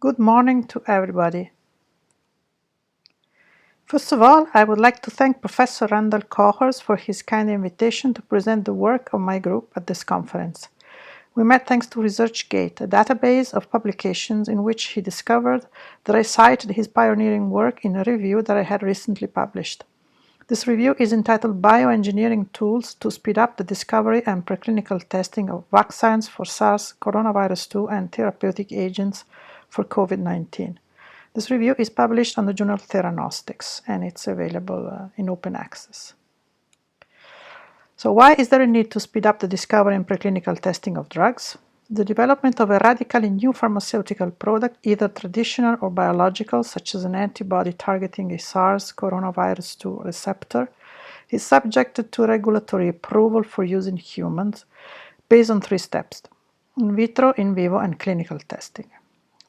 Good morning to everybody. First of all, I would like to thank Professor Randall Cohors for his kind invitation to present the work of my group at this conference. We met thanks to ResearchGate, a database of publications in which he discovered that I cited his pioneering work in a review that I had recently published. This review is entitled Bioengineering Tools to Speed Up the Discovery and Preclinical Testing of Vaccines for SARS, Coronavirus 2, and Therapeutic Agents for COVID-19. This review is published on the journal Theranostics, and it's available in open access. So why is there a need to speed up the discovery and preclinical testing of drugs? The development of a radically new pharmaceutical product, either traditional or biological, such as an antibody targeting a SARS coronavirus 2 receptor, is subjected to regulatory approval for use in humans based on 3 steps: in vitro, in vivo, and clinical testing.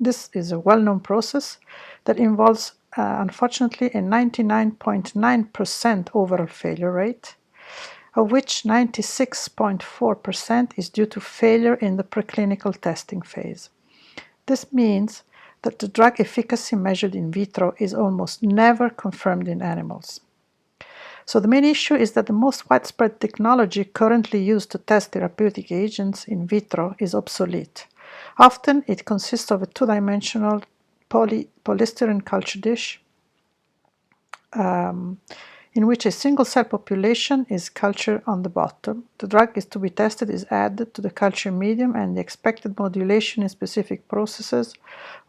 This is a well-known process that involves, unfortunately, a 99.9% overall failure rate, of which 96.4% is due to failure in the preclinical testing phase. This means that the drug efficacy measured in vitro is almost never confirmed in animals. So the main issue is that the most widespread technology currently used to test therapeutic agents in vitro is obsolete. Often it consists of a two-dimensional polystyrene culture dish in which a single cell population is cultured on the bottom. The drug is to be tested is added to the culture medium, and the expected modulation in specific processes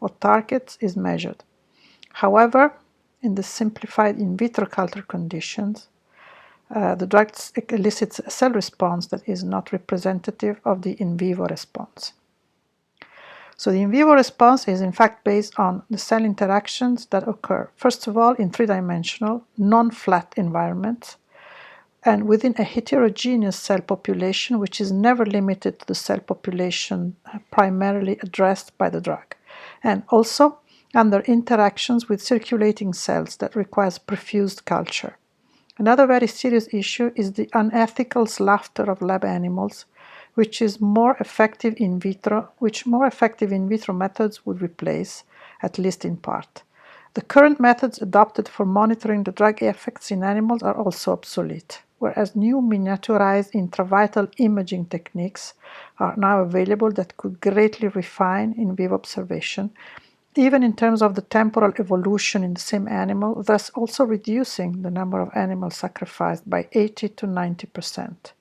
or targets is measured. However, in the simplified in vitro culture conditions, the drug elicits a cell response that is not representative of the in vivo response. So the in vivo response is in fact based on the cell interactions that occur, first of all, in three-dimensional, non-flat environments, and within a heterogeneous cell population, which is never limited to the cell population primarily addressed by the drug, and also under interactions with circulating cells that requires perfused culture. Another very serious issue is the unethical slaughter of lab animals, which more effective in vitro methods would replace, at least in part. The current methods adopted for monitoring the drug effects in animals are also obsolete, whereas new miniaturized intravital imaging techniques are now available that could greatly refine in vivo observation, even in terms of the temporal evolution in the same animal, thus also reducing the number of animals sacrificed by 80 to 90%.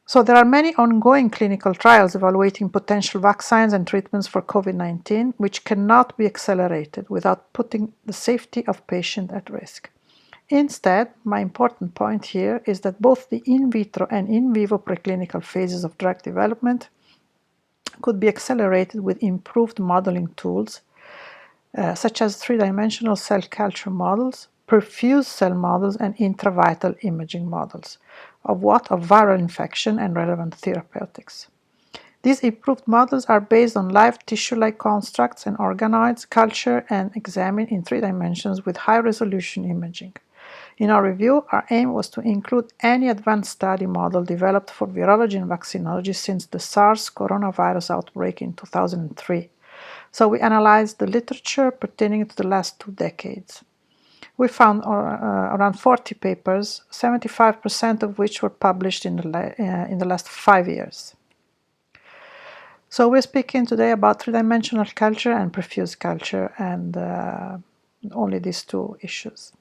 So there are many ongoing clinical trials evaluating potential vaccines and treatments for COVID-19, which cannot be accelerated without putting the safety of patients at risk. Instead, my important point here is that both the in vitro and in vivo preclinical phases of drug development could be accelerated with improved modeling tools, such as three-dimensional cell culture models, perfused cell models, and intravital imaging models of viral infection and relevant therapeutics. These improved models are based on live tissue-like constructs and organoids cultured and examined in 3 dimensions with high-resolution imaging. In our review, our aim was to include any advanced study model developed for virology and vaccinology since the SARS coronavirus outbreak in 2003. So we analyzed the literature pertaining to the last 2 decades. We found around 40 papers, 75% of which were published in the last 5 years. So we're speaking today about 3-dimensional culture and perfused culture, and only these 2 issues.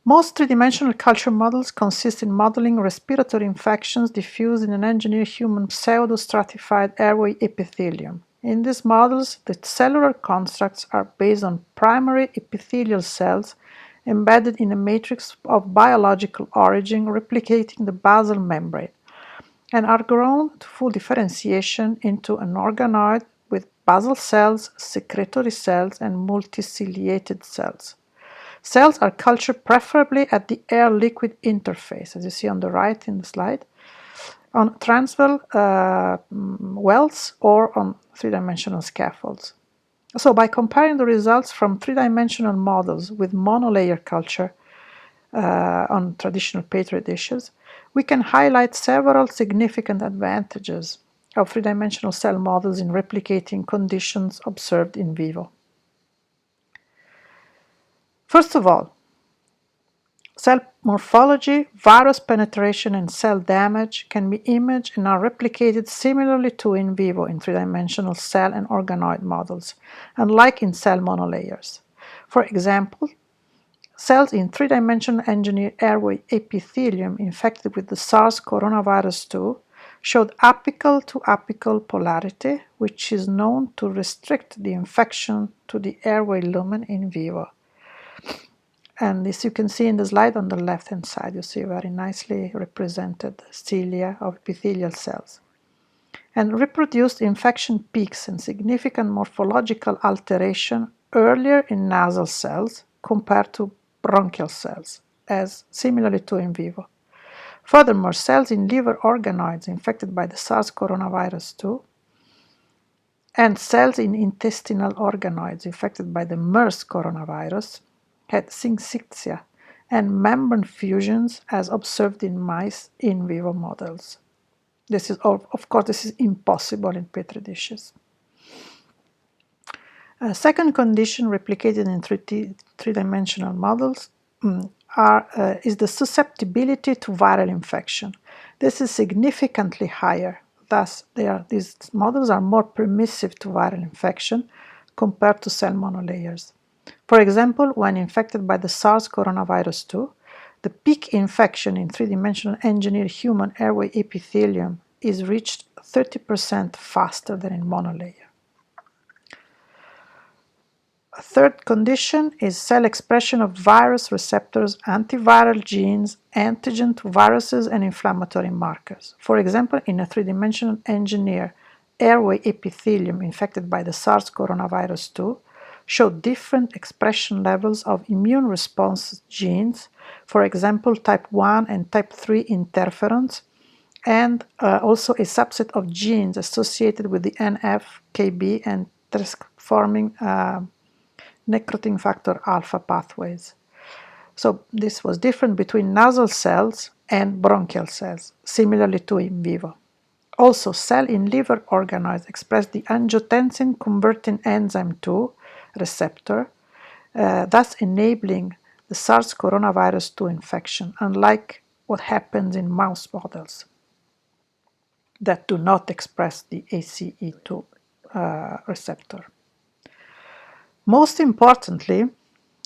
Most 3-dimensional culture models consist in modeling respiratory infections diffused in an engineered human pseudo-stratified airway epithelium. In these models, the cellular constructs are based on primary epithelial cells embedded in a matrix of biological origin replicating the basal membrane, and are grown to full differentiation into an organoid with basal cells, secretory cells, and multiciliated cells. Cells are cultured preferably at the air-liquid interface, as you see on the right in the slide, on transval wells or on 3-dimensional scaffolds. So by comparing the results from 3-dimensional models with monolayer culture on traditional petri dishes, we can highlight several significant advantages of three-dimensional cell models in replicating conditions observed in vivo. First of all, cell morphology, virus penetration, and cell damage can be imaged and are replicated similarly to in vivo in three-dimensional cell and organoid models, unlike in cell monolayers. For example, cells in three-dimensional engineered airway epithelium infected with the SARS coronavirus 2 showed apical to apical polarity, which is known to restrict the infection to the airway lumen in vivo. And this you can see in the slide on the left-hand side. You see very nicely represented cilia of epithelial cells. And reproduced infection peaks and significant morphological alteration earlier in nasal cells compared to bronchial cells, as similarly to in vivo. Furthermore, cells in liver organoids infected by the SARS coronavirus 2 and cells in intestinal organoids infected by the MERS coronavirus had syncytia and membrane fusions as observed in mice in vivo models. This is, of course, this is impossible in petri dishes. A second condition replicated in three-dimensional models is the susceptibility to viral infection. This is significantly higher. Thus, these models are more permissive to viral infection compared to cell monolayers. For example, when infected by the SARS coronavirus 2, the peak infection in three-dimensional engineered human airway epithelium is reached 30% faster than in monolayer. A third condition is cell expression of virus receptors, antiviral genes, antigen to viruses, and inflammatory markers. For example, in a three-dimensional engineered airway epithelium infected by the SARS coronavirus 2, showed different expression levels of immune response genes, for example, type 1 and type 3 interferons, and also a subset of genes associated with the NF-κB and transforming necrotin factor alpha pathways. So this was different between nasal cells and bronchial cells, similarly to in vivo. Also, cells in liver organoids express the angiotensin converting enzyme 2 receptor, thus enabling the SARS coronavirus 2 infection, unlike what happens in mouse models that do not express the ACE2 receptor. Most importantly,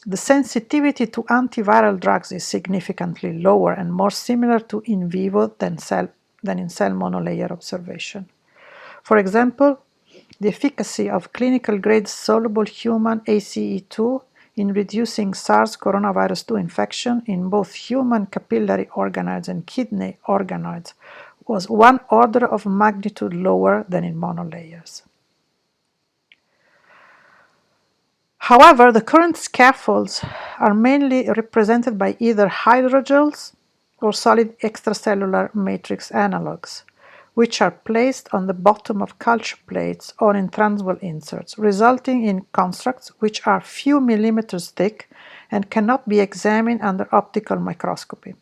the sensitivity to antiviral drugs is significantly lower and more similar to in vivo than in cell monolayer observation. For example, the efficacy of clinical-grade soluble human ACE2 in reducing SARS coronavirus 2 infection in both human capillary organoids and kidney organoids was 1 order of magnitude lower than in monolayers. However, the current scaffolds are mainly represented by either hydrogels or solid extracellular matrix analogs, which are placed on the bottom of culture plates or in transwell inserts, resulting in constructs which are few millimeters thick and cannot be examined under optical microscopy.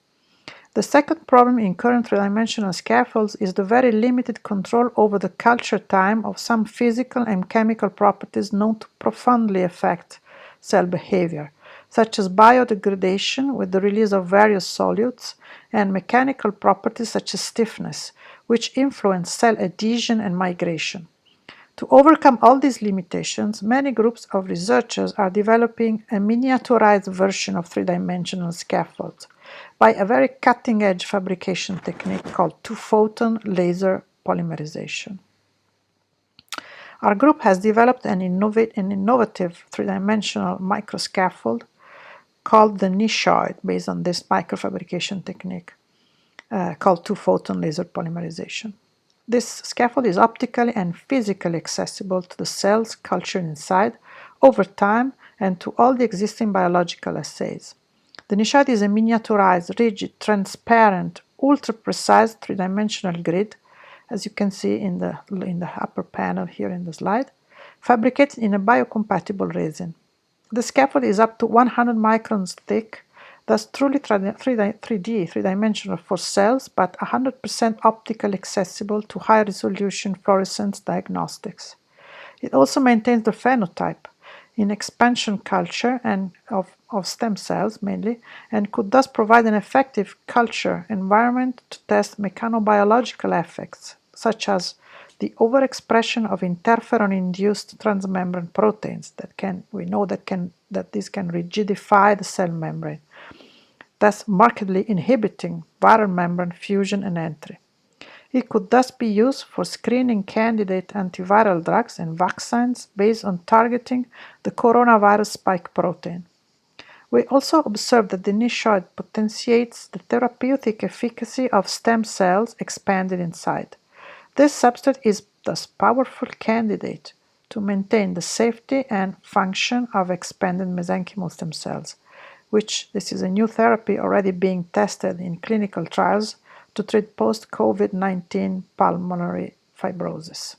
The second problem in current three-dimensional scaffolds is the very limited control over the culture time of some physical and chemical properties known to profoundly affect cell behavior, such as biodegradation with the release of various solutes, and mechanical properties such as stiffness, which influence cell adhesion and migration. To overcome all these limitations, many groups of researchers are developing a miniaturized version of three-dimensional scaffolds by a very cutting-edge fabrication technique called two-photon laser polymerization. Our group has developed an innovative three-dimensional microscaffold called the nichoid, based on this microfabrication technique called two-photon laser polymerization. This scaffold is optically and physically accessible to the cells cultured inside over time and to all the existing biological assays. The nichoid is a miniaturized, rigid, transparent, ultra-precise three-dimensional grid, as you can see in the upper panel here in the slide, fabricated in a biocompatible resin. The scaffold is up to 100 microns thick, thus truly 3D, 3-dimensional for cells, but 100% optically accessible to high-resolution fluorescence diagnostics. It also maintains the phenotype in expansion culture and of stem cells mainly, and could thus provide an effective culture environment to test mechanobiological effects, such as the overexpression of interferon-induced transmembrane proteins that these can rigidify the cell membrane, thus markedly inhibiting viral membrane fusion and entry. It could thus be used for screening candidate antiviral drugs and vaccines based on targeting the coronavirus spike protein. We also observed that the nichoid potentiates the therapeutic efficacy of stem cells expanded inside. This substrate is thus a powerful candidate to maintain the safety and function of expanded mesenchymal stem cells, which this is a new therapy already being tested in clinical trials to treat post-COVID-19 pulmonary fibrosis.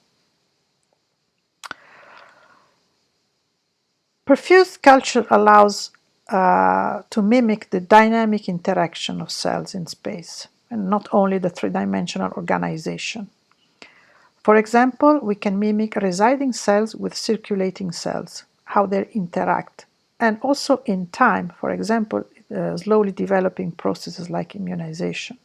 Perfused culture allows to mimic the dynamic interaction of cells in space, and not only the three-dimensional organization. For example, we can mimic residing cells with circulating cells, how they interact, and also in time, for example, slowly developing processes like immunization.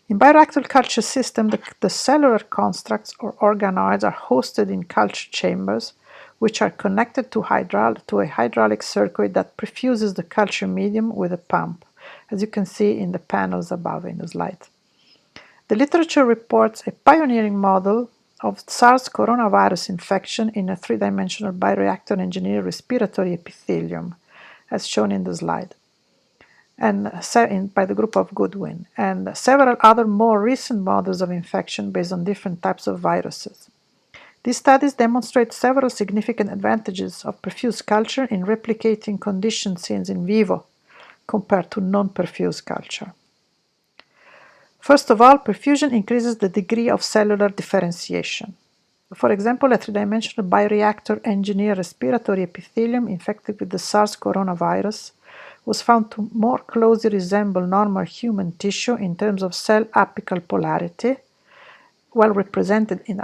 In bioreactor culture system, the cellular constructs or organoids are hosted in culture chambers, which are connected to a hydraulic circuit that perfuses the culture medium with a pump, as you can see in the panels above in the slide. The literature reports a pioneering model of SARS coronavirus infection in a three-dimensional bioreactor engineered respiratory epithelium, as shown in the slide, and by the group of Goodwin, and several other more recent models of infection based on different types of viruses. These studies demonstrate several significant advantages of perfused culture in replicating conditions seen in vivo compared to non-perfused culture. First of all, perfusion increases the degree of cellular differentiation. For example, a three-dimensional bioreactor engineered respiratory epithelium infected with the SARS coronavirus was found to more closely resemble normal human tissue in terms of cell apical polarity, well represented in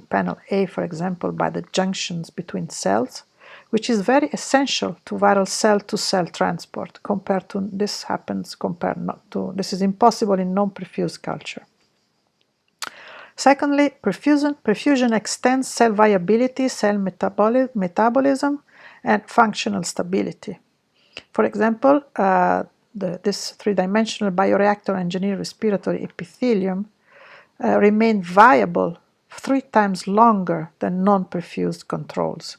panel A, for example, by the junctions between cells, which is very essential to viral cell-to-cell transport. This is impossible in non-perfused culture. Secondly, perfusion extends cell viability, cell metabolism, and functional stability. For example, this three-dimensional bioreactor engineered respiratory epithelium remained viable 3 times longer than non-perfused controls.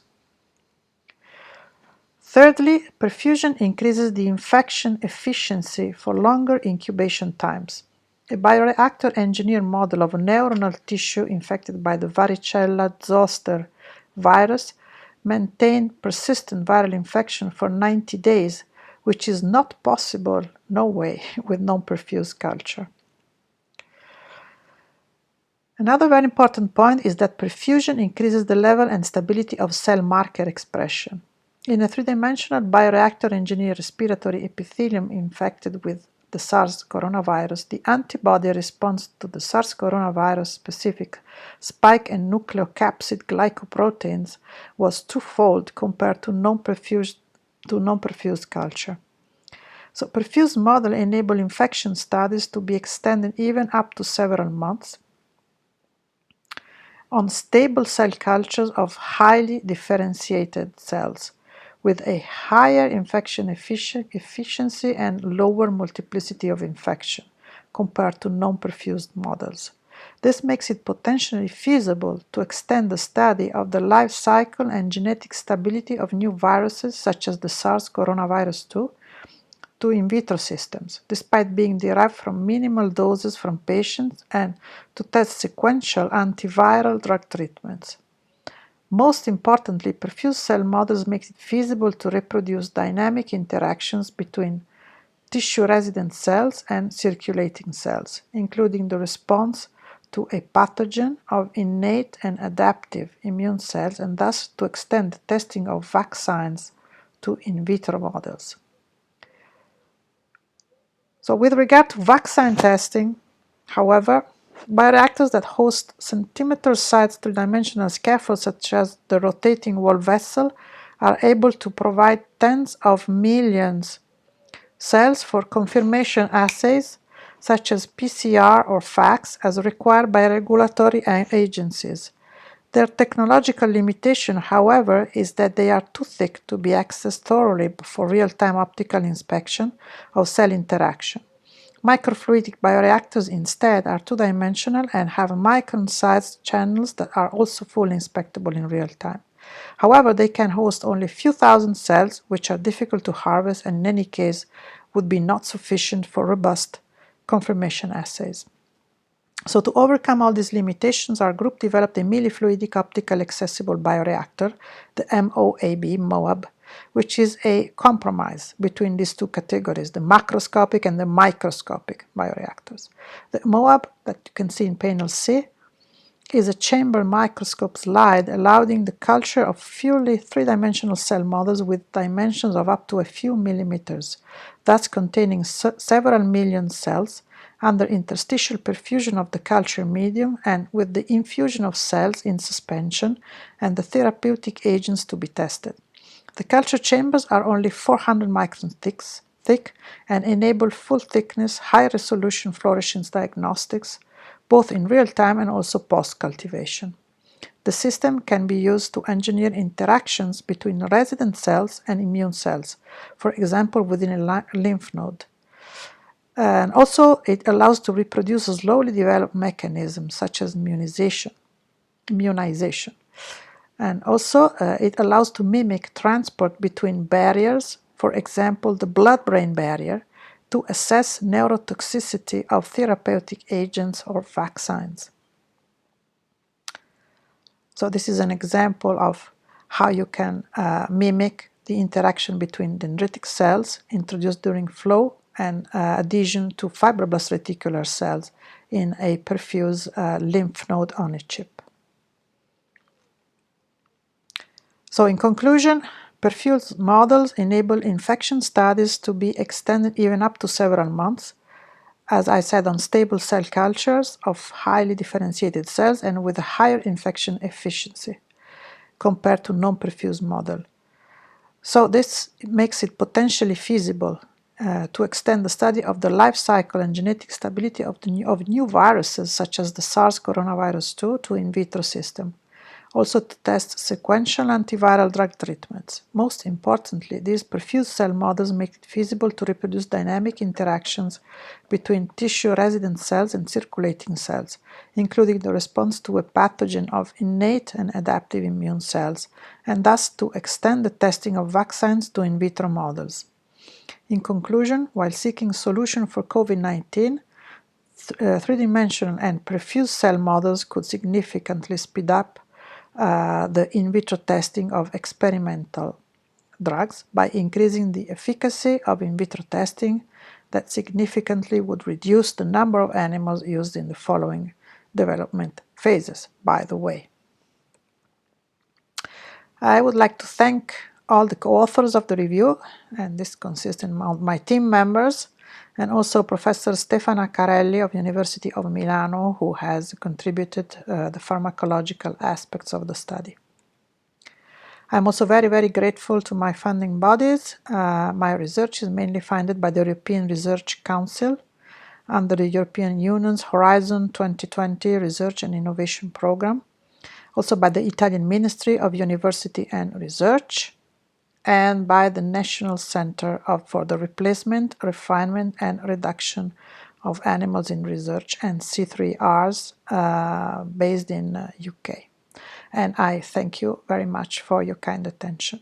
Thirdly, perfusion increases the infection efficiency for longer incubation times. A bioreactor engineered model of a neuronal tissue infected by the varicella zoster virus maintained persistent viral infection for 90 days, which is not possible, no way, with non-perfused culture. Another very important point is that perfusion increases the level and stability of cell marker expression. In a three-dimensional bioreactor engineered respiratory epithelium infected with the SARS coronavirus, the antibody response to the SARS coronavirus specific spike and nucleocapsid glycoproteins was twofold compared to non-perfused culture. So perfused model enable infection studies to be extended even up to several months on stable cell cultures of highly differentiated cells, with a higher infection efficiency and lower multiplicity of infection compared to non-perfused models. This makes it potentially feasible to extend the study of the life cycle and genetic stability of new viruses such as the SARS coronavirus 2 to in vitro systems, despite being derived from minimal doses from patients, and to test sequential antiviral drug treatments. Most importantly, perfused cell models make it feasible to reproduce dynamic interactions between tissue-resident cells and circulating cells, including the response to a pathogen of innate and adaptive immune cells, and thus to extend the testing of vaccines to in vitro models. So with regard to vaccine testing, however, bioreactors that host centimeter-sized three-dimensional scaffolds such as the rotating wall vessel are able to provide tens of millions cells for confirmation assays such as PCR or FACS as required by regulatory agencies. Their technological limitation, however, is that they are too thick to be accessed thoroughly for real-time optical inspection of cell interaction. Microfluidic bioreactors instead are two-dimensional and have micron-sized channels that are also fully inspectable in real time. However, they can host only a few thousand cells, which are difficult to harvest and in any case would be not sufficient for robust confirmation assays. So to overcome all these limitations, our group developed a millifluidic optical accessible bioreactor, the MOAB, which is a compromise between these two categories, the macroscopic and the microscopic bioreactors. The MOAB that you can see in panel C is a chamber microscope slide allowing the culture of purely three-dimensional cell models with dimensions of up to a few millimeters, thus containing several million cells under interstitial perfusion of the culture medium and with the infusion of cells in suspension and the therapeutic agents to be tested. The culture chambers are only 400 microns thick and enable full-thickness, high-resolution fluorescence diagnostics, both in real time and also post-cultivation. The system can be used to engineer interactions between resident cells and immune cells, for example within a lymph node. And also it allows to reproduce slowly developed mechanisms such as immunization. And also it allows to mimic transport between barriers, for example the blood-brain barrier, to assess neurotoxicity of therapeutic agents or vaccines. So this is an example of how you can mimic the interaction between dendritic cells introduced during flow and adhesion to fibroblast reticular cells in a perfused lymph node on a chip. So in conclusion, perfused models enable infection studies to be extended even up to several months, as I said, on stable cell cultures of highly differentiated cells and with a higher infection efficiency compared to non-perfused model. So this makes it potentially feasible to extend the study of the life cycle and genetic stability of new viruses such as the SARS coronavirus 2 to in vitro system. Also to test sequential antiviral drug treatments. Most importantly, these perfused cell models make it feasible to reproduce dynamic interactions between tissue-resident cells and circulating cells, including the response to a pathogen of innate and adaptive immune cells, and thus to extend the testing of vaccines to in vitro models. In conclusion, while seeking solution for COVID-19, three-dimensional and perfused cell models could significantly speed up the in vitro testing of experimental drugs by increasing the efficacy of in vitro testing that significantly would reduce the number of animals used in the following development phases, by the way. I would like to thank all the co-authors of the review, and this consists of my team members, and also Professor Stefana Carelli of University of Milano, who has contributed the pharmacological aspects of the study. I'm also very, very grateful to my funding bodies. My research is mainly funded by the European Research Council under the European Union's Horizon 2020 Research and Innovation Programme, also by the Italian Ministry of University and Research, and by the National Center for the Replacement, Refinement and Reduction of Animals in Research and C3Rs based in UK. And I thank you very much for your kind attention.